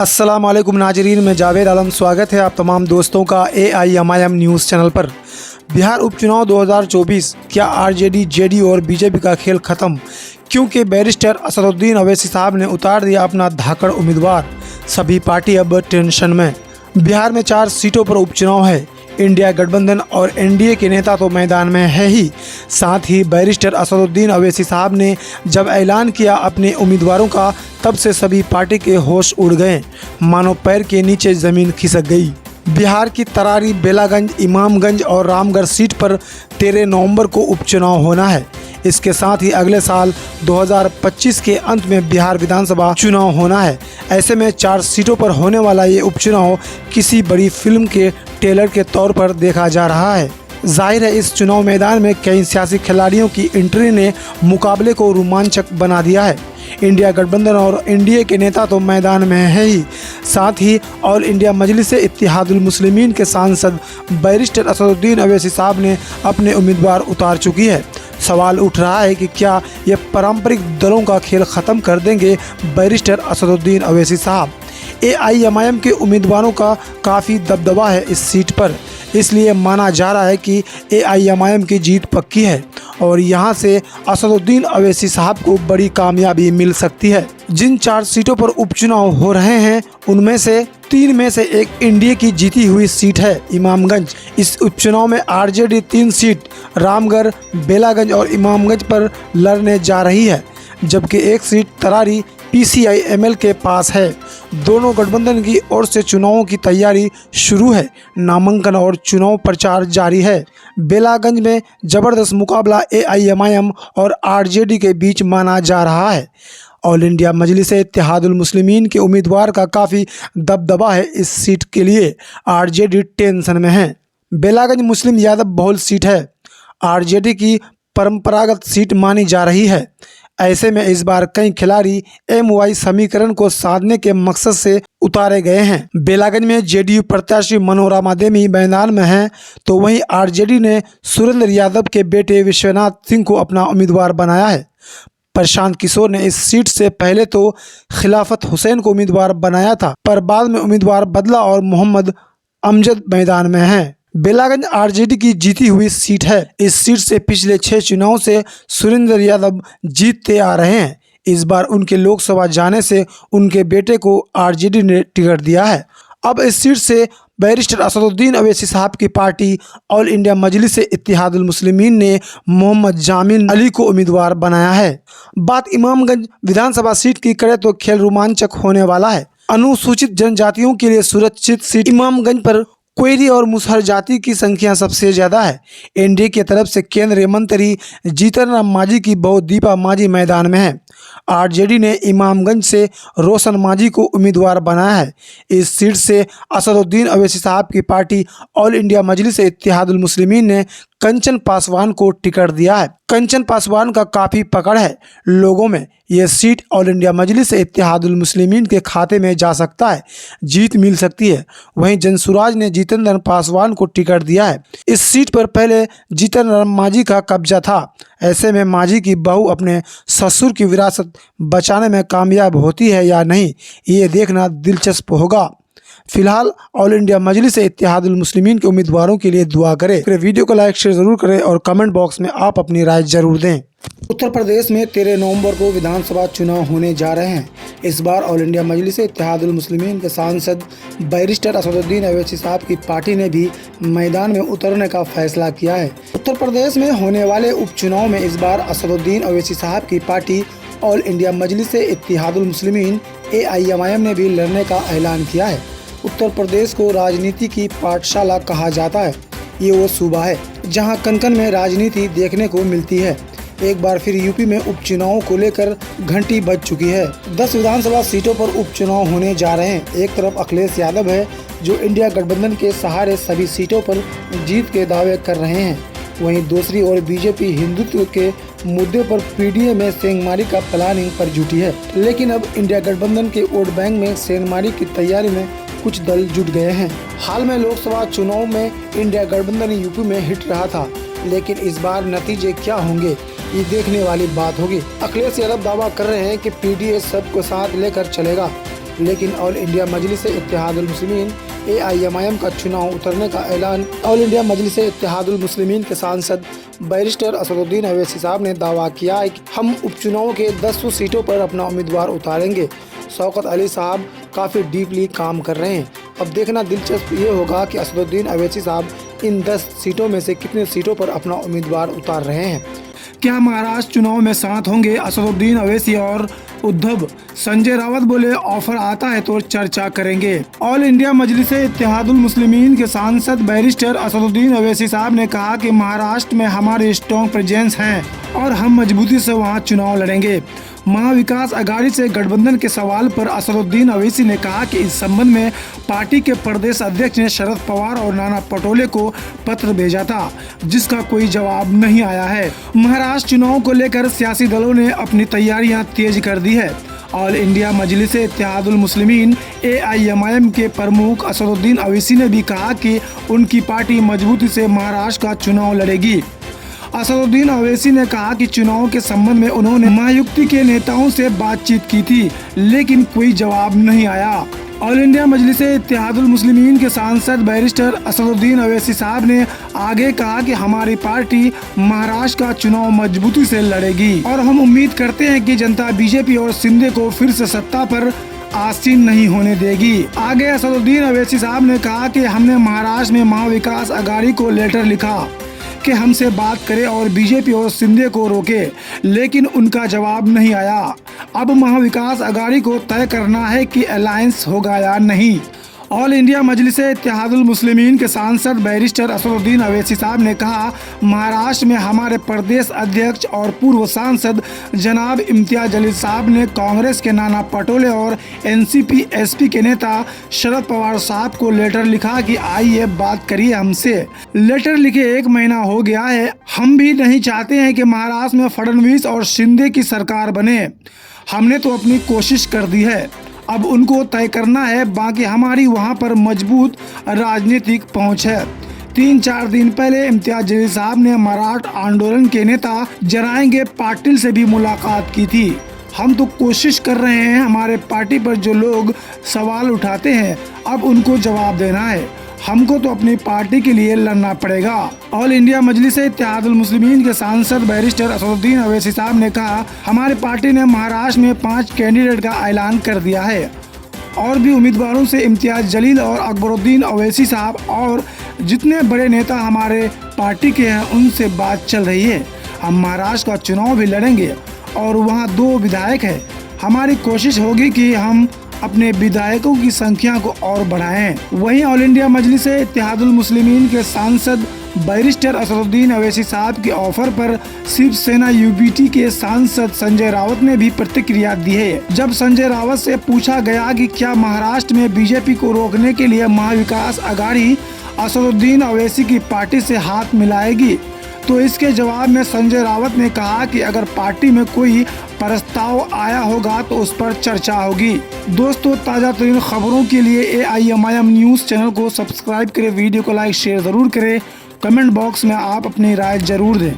अस्सलाम वालेकुम नाजरीन, मैं जावेद आलम। स्वागत है आप तमाम दोस्तों का AIMIM न्यूज़ चैनल पर। बिहार उपचुनाव 2024, क्या आरजेडी, जेडी और बीजेपी का खेल खत्म? क्योंकि बैरिस्टर असदुद्दीन अवैसी साहब ने उतार दिया अपना धाकड़ उम्मीदवार। सभी पार्टी अब टेंशन में। बिहार में 4 सीटों पर उपचुनाव है। इंडिया गठबंधन और एनडीए के नेता तो मैदान में है ही, साथ ही बैरिस्टर असदुद्दीन अवैसी साहब ने जब ऐलान किया अपने उम्मीदवारों का, तब से सभी पार्टी के होश उड़ गए, मानो पैर के नीचे ज़मीन खिसक गई। बिहार की तरारी, बेलागंज, इमामगंज और रामगढ़ सीट पर 13 नवंबर को उपचुनाव होना है। इसके साथ ही अगले साल 2025 के अंत में बिहार विधानसभा चुनाव होना है। ऐसे में 4 सीटों पर होने वाला ये उपचुनाव किसी बड़ी फिल्म के ट्रेलर के तौर पर देखा जा रहा है। जाहिर है, इस चुनाव मैदान में कई सियासी खिलाड़ियों की एंट्री ने मुकाबले को रोमांचक बना दिया है। इंडिया गठबंधन और एनडीए के नेता तो मैदान में है ही, साथ ही ऑल इंडिया मजलिस इत्तेहादुल मुस्लिमीन के सांसद बैरिस्टर असदुद्दीन अवैसी साहब ने अपने उम्मीदवार उतार चुकी है। सवाल उठ रहा है कि क्या ये पारंपरिक दलों का खेल ख़त्म कर देंगे बैरिस्टर असदुद्दीन अवैसी साहब? AIMIM के उम्मीदवारों का काफ़ी दबदबा है इस सीट पर, इसलिए माना जा रहा है कि AIMIM की जीत पक्की है और यहां से असदुद्दीन अवैसी साहब को बड़ी कामयाबी मिल सकती है। जिन 4 सीटों पर उपचुनाव हो रहे हैं, उनमें से 3 में से एक एनडीए की जीती हुई सीट है, इमामगंज। इस उपचुनाव में आरजेडी 3 सीट रामगढ़, बेलागंज और इमामगंज पर लड़ने जा रही है, जबकि एक सीट तरारी PCI-ML के पास है। दोनों गठबंधन की ओर से चुनावों की तैयारी शुरू है। नामांकन और चुनाव प्रचार जारी है। बेलागंज में जबरदस्त मुकाबला AIMIM और आरजेडी के बीच माना जा रहा है। ऑल इंडिया मजलिस इत्तेहादुल मुस्लिमीन के उम्मीदवार का काफ़ी दबदबा है इस सीट के लिए। आरजेडी टेंशन में है। बेलागंज मुस्लिम यादव बहुल सीट है। आरजेडी की परंपरागत सीट मानी जा रही है। ऐसे में इस बार कई खिलाड़ी MY समीकरण को साधने के मकसद से उतारे गए हैं। बेलागंज में जेडीयू प्रत्याशी मनोरमा देवी मैदान में हैं, तो वहीं आरजेडी ने सुरेंद्र यादव के बेटे विश्वनाथ सिंह को अपना उम्मीदवार बनाया है। प्रशांत किशोर ने इस सीट से पहले तो खिलाफत हुसैन को उम्मीदवार बनाया था, पर बाद में उम्मीदवार बदला और मोहम्मद अमजद मैदान में हैं। बेलागंज आरजेडी की जीती हुई सीट है। इस सीट से पिछले 6 चुनाव से सुरेंद्र यादव जीतते आ रहे हैं। इस बार उनके लोकसभा जाने से उनके बेटे को आरजेडी ने टिकट दिया है। अब इस सीट से बैरिस्टर असदुद्दीन अवैसी साहब की पार्टी ऑल इंडिया मजलिस इत्तेहादुल मुस्लिमीन ने मोहम्मद जामिल अली को उम्मीदवार बनाया है। बात इमामगंज विधानसभा सीट की करें तो खेल रोमांचक होने वाला है। अनुसूचित जनजातियों के लिए सुरक्षित सीट इमामगंज पर कोयरी और मुसहर जाति की संख्या सबसे ज्यादा है। एनडीए की तरफ से केंद्रीय मंत्री जीतन राम मांझी की बहू दीपा मांझी मैदान में है। आरजेडी ने इमामगंज से रोशन मांझी को उम्मीदवार बनाया है। इस सीट से असदुद्दीन अवैसी साहब की पार्टी ऑल इंडिया मजलिस इत्तेहादुल मुस्लिमीन ने कंचन पासवान को टिकट दिया है। कंचन पासवान का काफ़ी पकड़ है लोगों में। यह सीट ऑल इंडिया मजलिस इत्तेहादुल मुस्लिमीन के खाते में जा सकता है, जीत मिल सकती है। वहीं जनसुराज ने जितेंद्र पासवान को टिकट दिया है। इस सीट पर पहले जीतन राम मांझी का कब्जा था। ऐसे में मांझी की बहू अपने ससुर की विरासत बचाने में कामयाब होती है या नहीं, ये देखना दिलचस्प होगा। फिलहाल ऑल इंडिया मजलिस इत्तेहादुल मुस्लिमीन के उम्मीदवारों के लिए दुआ करें। वीडियो को लाइक शेयर जरूर करें और कमेंट बॉक्स में आप अपनी राय जरूर दें। उत्तर प्रदेश में 13 नवंबर को विधानसभा चुनाव होने जा रहे हैं। इस बार ऑल इंडिया मजलिस इत्तेहादुल मुस्लिमीन के सांसद बैरिस्टर असदुद्दीन अवैसी साहब की पार्टी ने भी मैदान में उतरने का फैसला किया है। उत्तर प्रदेश में होने वाले उपचुनाव में इस बार असदुद्दीन अवैसी साहब की पार्टी ऑल इंडिया मजलिस इत्तेहादुल मुस्लिमीन AIMIM ने भी लड़ने का ऐलान किया है। उत्तर प्रदेश को राजनीति की पाठशाला कहा जाता है। ये वो सूबा है जहां कन-कन में राजनीति देखने को मिलती है। एक बार फिर यूपी में उपचुनाव को लेकर घंटी बज चुकी है। 10 विधानसभा सीटों पर उपचुनाव होने जा रहे हैं। एक तरफ अखिलेश यादव है, जो इंडिया गठबंधन के सहारे सभी सीटों पर जीत के दावे कर रहे हैं। वहीं दूसरी ओर बीजेपी हिंदुत्व के मुद्दे पर PDA में सेंधमारी का प्लानिंग पर जुटी है। लेकिन अब इंडिया गठबंधन के वोट बैंक में सेंधमारी की तैयारी में कुछ दल जुट गए हैं। हाल में लोकसभा चुनाव में इंडिया गठबंधन यूपी में हिट रहा था, लेकिन इस बार नतीजे क्या होंगे ये देखने वाली बात होगी। अखिलेश यादव दावा कर रहे हैं कि PDA सबको साथ लेकर चलेगा। लेकिन ऑल इंडिया मजलिस इत्तेहादुल मुस्लिमीन AIMIM का चुनाव उतरने का ऐलान। ऑल इंडिया मजलिस इत्तेहादुल मुस्लिमीन के सांसद बैरिस्टर असदुद्दीन अवैसी साहब ने दावा किया है कि हम उपचुनाव के 10 सीटों पर अपना उम्मीदवार उतारेंगे। शौकत अली साहब काफ़ी डीपली काम कर रहे हैं। अब देखना दिलचस्प ये होगा कि असदुद्दीन अवैसी साहब इन 10 सीटों में से कितने सीटों पर अपना उम्मीदवार उतार रहे हैं। क्या महाराष्ट्र चुनाव में साथ होंगे असदुद्दीन अवैसी और उद्धव? संजय रावत बोले ऑफर आता है तो चर्चा करेंगे। ऑल इंडिया मजलिस इत्तेहादुल मुस्लिमीन के सांसद बैरिस्टर असदुद्दीन अवैसी साहब ने कहा कि महाराष्ट्र में हमारे स्ट्रॉन्ग प्रेजेंस हैं और हम मजबूती से वहां चुनाव लड़ेंगे। महाविकास अघाड़ी से गठबंधन के सवाल पर असदुद्दीन अवैसी ने कहा कि इस संबंध में पार्टी के प्रदेश अध्यक्ष ने शरद पवार और नाना पटोले को पत्र भेजा था, जिसका कोई जवाब नहीं आया है। महाराष्ट्र चुनाव को लेकर सियासी दलों ने अपनी तैयारियां तेज कर दी है। ऑल इंडिया मजलिस इत्तेहादुल मुस्लिमीन AIMIM के प्रमुख असदुद्दीन अवैसी ने भी कहा कि उनकी पार्टी मजबूती से महाराष्ट्र का चुनाव लड़ेगी। असदुद्दीन अवैसी ने कहा कि चुनाव के संबंध में उन्होंने महायुति के नेताओं से बातचीत की थी, लेकिन कोई जवाब नहीं आया। ऑल इंडिया मजलिस इत्तेहादुल मुस्लिमीन के सांसद बैरिस्टर असदुद्दीन अवैसी साहब ने आगे कहा कि हमारी पार्टी महाराष्ट्र का चुनाव मजबूती से लड़ेगी और हम उम्मीद करते हैं कि जनता बीजेपी और शिंदे को फिर से सत्ता पर आसीन नहीं होने देगी। आगे असदुद्दीन अवैसी साहब ने कहा कि हमने महाराष्ट्र में महाविकास अघाड़ी को लेटर लिखा कि हमसे बात करे और बीजेपी और शिंदे को रोके, लेकिन उनका जवाब नहीं आया। अब महाविकास अघाड़ी को तय करना है कि अलायंस होगा या नहीं। ऑल इंडिया मजलिस इत्तेहादुल मुस्लिमीन के सांसद बैरिस्टर असदुद्दीन अवैसी साहब ने कहा, महाराष्ट्र में हमारे प्रदेश अध्यक्ष और पूर्व सांसद जनाब इम्तियाज जलील साहब ने कांग्रेस के नाना पटोले और NCP SP के नेता शरद पवार साहब को लेटर लिखा कि आइए बात करिए हमसे। लेटर लिखे 1 महीना हो गया है। हम भी नहीं चाहते हैं कि महाराष्ट्र में फडणवीस और शिंदे की सरकार बने। हमने तो अपनी कोशिश कर दी है, अब उनको तय करना है। बाकी हमारी वहां पर मजबूत राजनीतिक पहुंच है। 3-4 दिन पहले इम्तियाज जलील साहब ने मराठा आंदोलन के नेता जराएंगे पाटिल से भी मुलाकात की थी। हम तो कोशिश कर रहे हैं, हमारे पार्टी पर जो लोग सवाल उठाते हैं अब उनको जवाब देना है। हमको तो अपनी पार्टी के लिए लड़ना पड़ेगा। ऑल इंडिया मजलिस इत्तेहादुल मुस्लिमीन के सांसद बैरिस्टर असदुद्दीन अवैसी साहब ने कहा, हमारी पार्टी ने महाराष्ट्र में 5 कैंडिडेट का ऐलान कर दिया है और भी उम्मीदवारों से इम्तियाज जलील और अकबरुद्दीन अवैसी साहब और जितने बड़े नेता हमारे पार्टी के हैं उनसे बात चल रही है। हम महाराष्ट्र का चुनाव भी लड़ेंगे और वहाँ 2 विधायक है। हमारी कोशिश होगी कि हम अपने विधायकों की संख्या को और बढ़ाएं। वहीं ऑल इंडिया मजलिस इत्तेहादुल मुस्लिमीन के सांसद बैरिस्टर असदुद्दीन अवैसी साहब के ऑफर पर शिवसेना UBT के सांसद संजय रावत ने भी प्रतिक्रिया दी है। जब संजय रावत से पूछा गया कि क्या महाराष्ट्र में बीजेपी को रोकने के लिए महाविकास अघाड़ी असदुद्दीन अवैसी की पार्टी से हाथ मिलाएगी, तो इसके जवाब में संजय रावत ने कहा कि अगर पार्टी में कोई प्रस्ताव आया होगा तो उस पर चर्चा होगी। दोस्तों, ताज़ा तरीन खबरों के लिए AIMIM न्यूज़ चैनल को सब्सक्राइब करें, वीडियो को लाइक शेयर ज़रूर करें, कमेंट बॉक्स में आप अपनी राय ज़रूर दें।